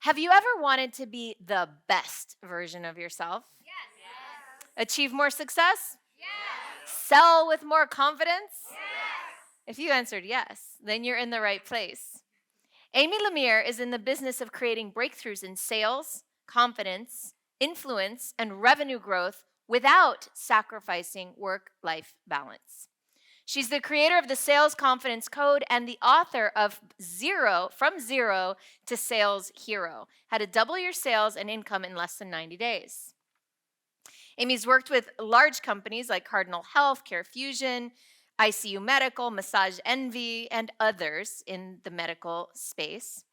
Have you ever wanted to be the best version of yourself? Yes. Achieve more success? Yes. Sell with more confidence? Yes. If you answered yes, then you're in the right place. Amy Lemire is in the business of creating breakthroughs in sales, confidence, influence, and revenue growth without sacrificing work-life balance. She's the creator of the Sales Confidence Code and the author of From Zero to Sales Hero, How to Double Your Sales and Income in Less Than 90 Days. Amy's worked with large companies like Cardinal Health, Care Fusion, ICU Medical, Massage Envy, and others in the medical space.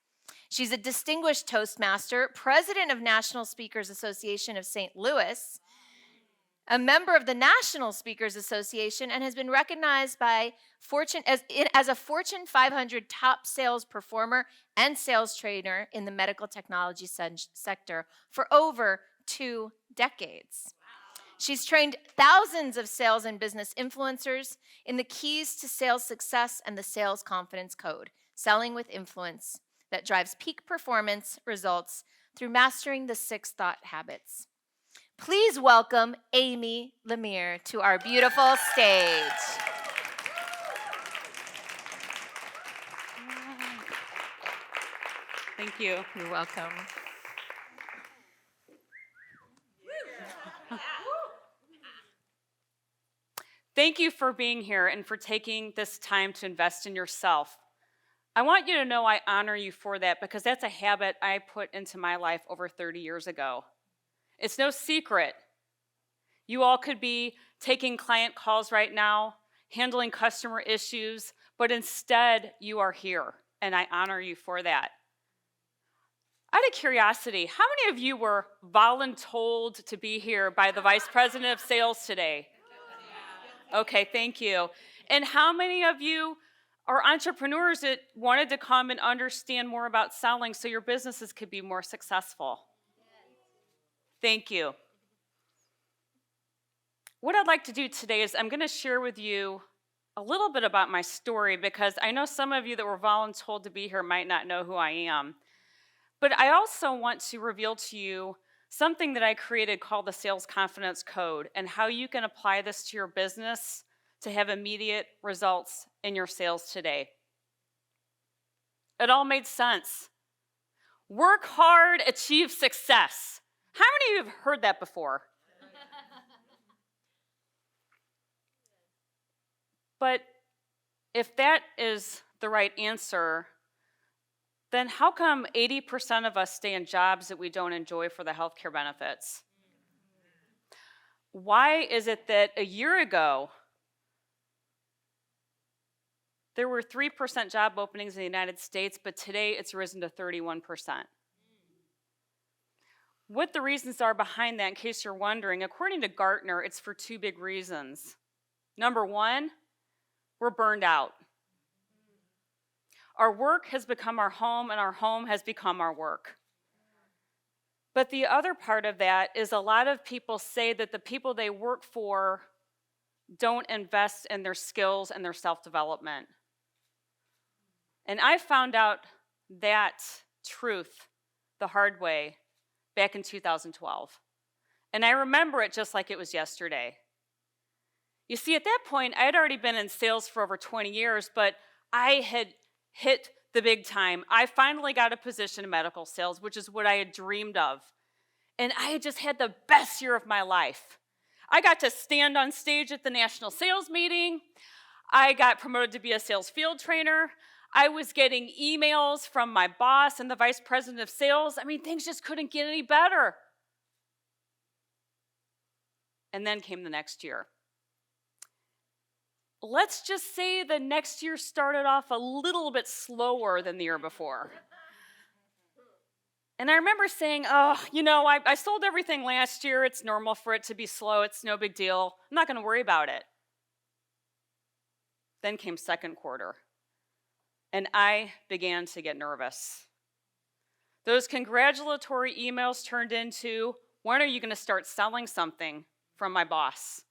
She's a distinguished Toastmaster, president of National Speakers Association of St. Louis, a member of the National Speakers Association, and has been recognized by Fortune as a Fortune 500 top sales performer and sales trainer in the medical technology sector for over 2 decades. She's trained thousands of sales and business influencers in the keys to sales success and the Sales Confidence Code, selling with influence that drives peak performance results through mastering the 6 thought habits. Please welcome Amy Lemire to our beautiful stage. Thank you. You're welcome. Thank you for being here and for taking this time to invest in yourself. I want you to know I honor you for that because that's a habit I put into my life over 30 years ago. It's no secret. You all could be taking client calls right now, handling customer issues, but instead you are here, and I honor you for that. Out of curiosity, how many of you were voluntold to be here by the Vice President of Sales today? Okay, thank you. And how many of you are entrepreneurs that wanted to come and understand more about selling so your businesses could be more successful? Thank you. What I'd like to do today is I'm going to share with you a little bit about my story because I know some of you that were voluntold to be here might not know who I am. But I also want to reveal to you something that I created called the Sales Confidence Code and how you can apply this to your business to have immediate results in your sales today. It all made sense. Work hard, achieve success. How many of you have heard that before? But if that is the right answer, then how come 80% of us stay in jobs that we don't enjoy for the healthcare benefits? Why is it that a year ago, there were 3% job openings in the United States, but today it's risen to 31%? What the reasons are behind that, in case you're wondering, according to Gartner, it's for 2 big reasons. Number 1, we're burned out. Our work has become our home, and our home has become our work. But the other part of that is a lot of people say that the people they work for don't invest in their skills and their self-development. And I found out that truth the hard way back in 2012. And I remember it just like it was yesterday. You see, at that point, I had already been in sales for over 20 years, but I had hit the big time. I finally got a position in medical sales, which is what I had dreamed of. And I had just had the best year of my life. I got to stand on stage at the national sales meeting. I got promoted to be a sales field trainer. I was getting emails from my boss and the vice president of sales. I mean, things just couldn't get any better. And then came the next year. Let's just say the next year started off a little bit slower than the year before. And I remember saying, I sold everything last year. It's normal for it to be slow. It's no big deal. I'm not going to worry about it. Then came second quarter, and I began to get nervous. Those congratulatory emails turned into, when are you going to start selling something from my boss?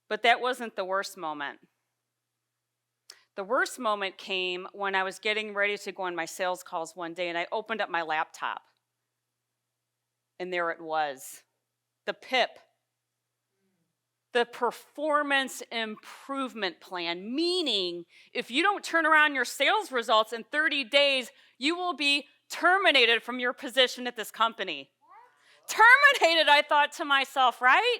But that wasn't the worst moment. The worst moment came when I was getting ready to go on my sales calls one day, and I opened up my laptop, and there it was, the PIP, the performance improvement plan, meaning if you don't turn around your sales results in 30 days, you will be terminated from your position at this company. Terminated, I thought to myself, right?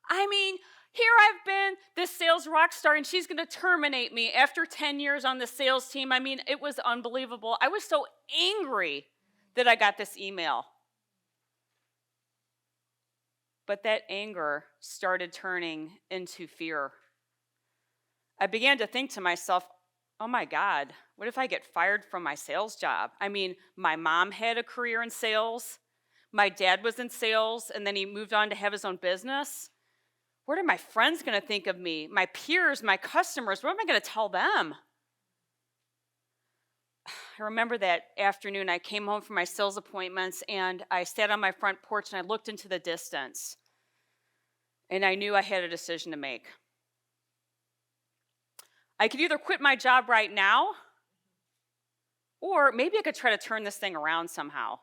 I mean, here I've been, this sales rock star, and she's going to terminate me after 10 years on the sales team. I mean, it was unbelievable. I was so angry that I got this email. But that anger started turning into fear. I began to think to myself, oh my God, what if I get fired from my sales job? I mean, my mom had a career in sales. My dad was in sales, and then he moved on to have his own business. What are my friends going to think of me? My peers, my customers, what am I going to tell them? I remember that afternoon I came home from my sales appointments, and I sat on my front porch and I looked into the distance, and I knew I had a decision to make. I could either quit my job right now, or maybe I could try to turn this thing around somehow.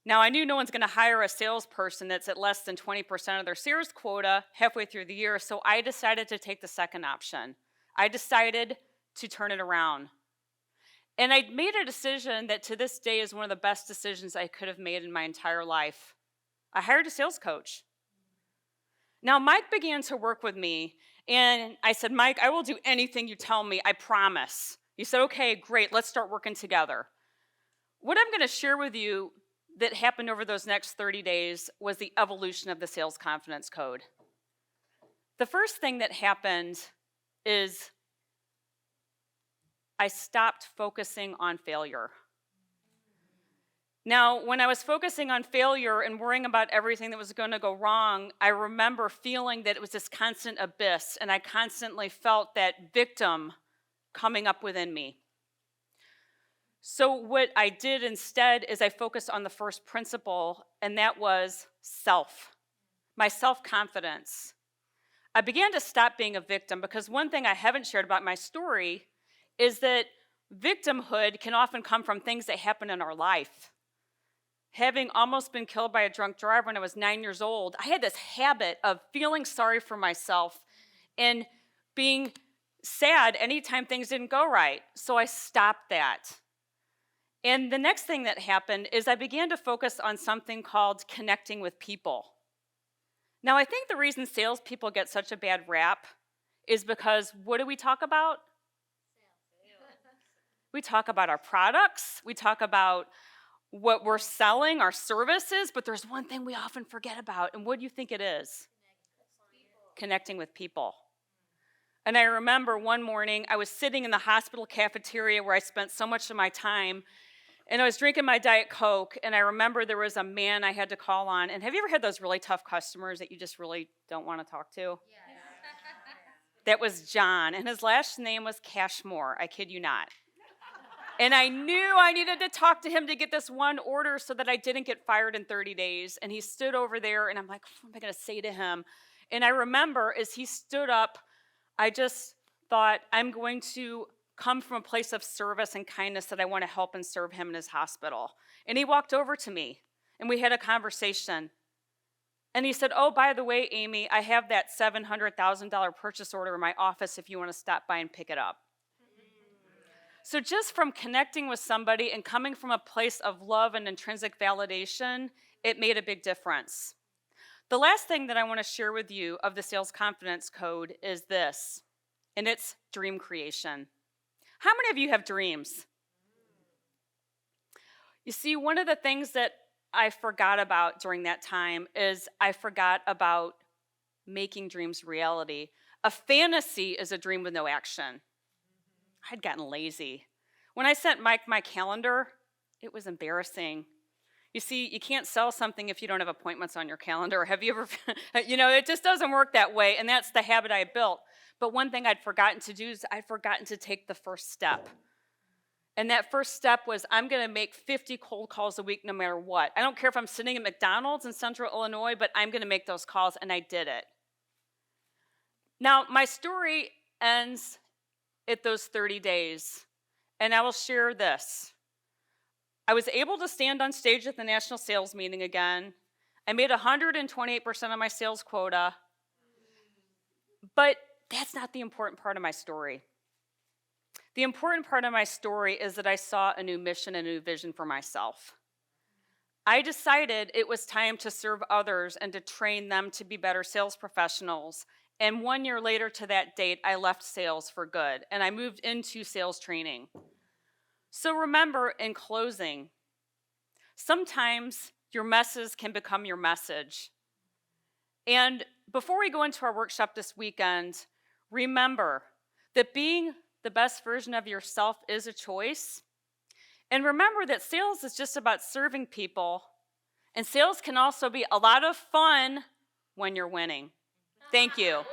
Now, I knew no one's going to hire a salesperson that's at less than 20% of their sales quota halfway through the year, so I decided to take the second option. I decided to turn it around. And I made a decision that to this day is one of the best decisions I could have made in my entire life. I hired a sales coach. Now, Mike began to work with me, and I said, Mike, I will do anything you tell me, I promise. He said, okay, great, let's start working together. What I'm going to share with you that happened over those next 30 days was the evolution of the sales confidence code. The first thing that happened is I stopped focusing on failure. Now, when I was focusing on failure and worrying about everything that was going to go wrong, I remember feeling that it was this constant abyss, and I constantly felt that victim coming up within me. So what I did instead is I focused on the first principle, and that was self, my self-confidence. I began to stop being a victim because one thing I haven't shared about my story is that victimhood can often come from things that happen in our life. Having almost been killed by a drunk driver when I was 9 years old, I had this habit of feeling sorry for myself and being sad anytime things didn't go right. So I stopped that. And the next thing that happened is I began to focus on something called connecting with people. Now, I think the reason salespeople get such a bad rap is because what do we talk about? We talk about our products, we talk about what we're selling, our services, but there's one thing we often forget about, and what do you think it is? Connecting with people. And I remember one morning I was sitting in the hospital cafeteria where I spent so much of my time, and I was drinking my Diet Coke, and I remember there was a man I had to call on. And have you ever had those really tough customers that you just really don't want to talk to? Yes. That was John, and his last name was Cashmore, I kid you not. And I knew I needed to talk to him to get this one order so that I didn't get fired in 30 days. And he stood over there, and I'm like, what am I going to say to him? And I remember as he stood up, I just thought, I'm going to come from a place of service and kindness that I want to help and serve him in his hospital. And he walked over to me, and we had a conversation. And he said, oh, by the way, Amy, I have that $700,000 purchase order in my office if you want to stop by and pick it up. So just from connecting with somebody and coming from a place of love and intrinsic validation, it made a big difference. The last thing that I want to share with you of the sales confidence code is this, and it's dream creation. How many of you have dreams? You see, one of the things that I forgot about during that time is I forgot about making dreams reality. A fantasy is a dream with no action. I'd gotten lazy. When I sent Mike my calendar, it was embarrassing. You see, you can't sell something if you don't have appointments on your calendar. Have you ever, it just doesn't work that way, and that's the habit I built. But one thing I'd forgotten to do is I'd forgotten to take the first step. And that first step was I'm going to make 50 cold calls a week no matter what. I don't care if I'm sitting at McDonald's in Central Illinois, but I'm going to make those calls, and I did it. Now, my story ends at those 30 days, and I will share this. I was able to stand on stage at the national sales meeting again. I made 128% of my sales quota, but that's not the important part of my story. The important part of my story is that I saw a new mission and a new vision for myself. I decided it was time to serve others and to train them to be better sales professionals. And 1 year later to that date, I left sales for good, and I moved into sales training. So remember, in closing, sometimes your messes can become your message. And before we go into our workshop this weekend, remember that being the best version of yourself is a choice. And remember that sales is just about serving people, and sales can also be a lot of fun when you're winning. Thank you.